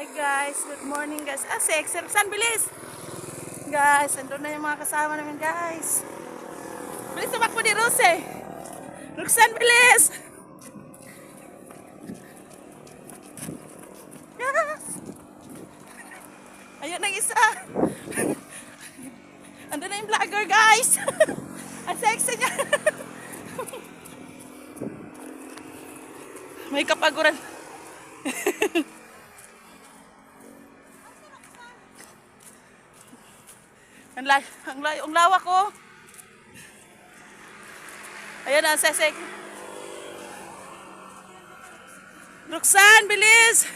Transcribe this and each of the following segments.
Hi guys, good morning guys. Sexy. Roxanne, bilis! Guys, andun na yung mga kasama namin guys. Bilis tumakbo ni Rose. Roxanne, bilis! Yes! Ayun ang isa. Andun na yung vlogger guys. Ang sexy niya. May kapaguran. Ang lawak ko. Ayan ang sesek. Roxanne, bilis!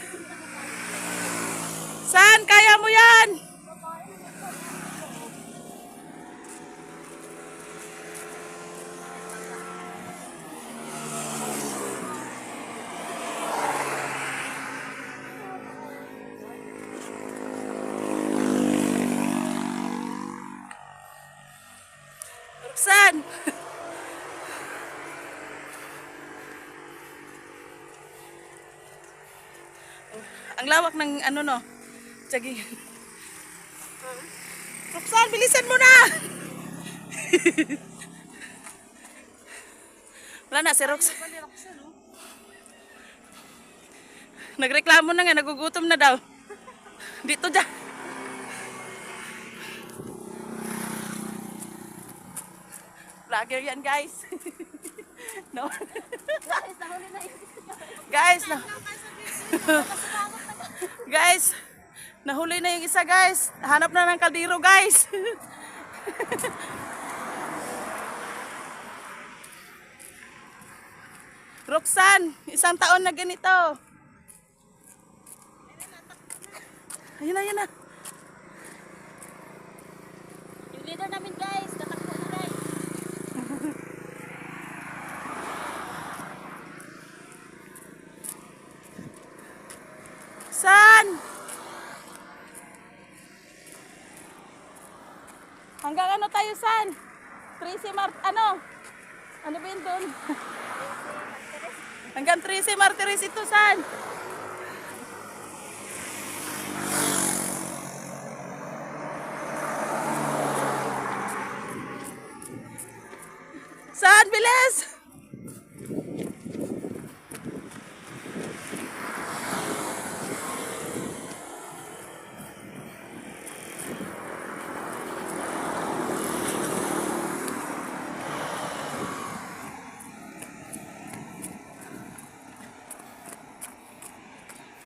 San, kaya mo yan! Roxanne! Ang lawak ng ano no. Tsagi. Roxanne, bilisan mo na! Wala na si Roxanne. Nagreklamo na nga, nagugutom na daw. Dito dyan. Vlogger yan guys. No. Guys, no. Guys, nahuli na yung isa guys. Hanap na ng kaldero guys. Roxanne, 1 taon na ganito. Ayun na, ayun na. Yung leader namin guys, tatakbo na guys. San? Hanggang ano tayo, San? Ano? Ano ba yun doon? Hanggang 13 Martires ito, San?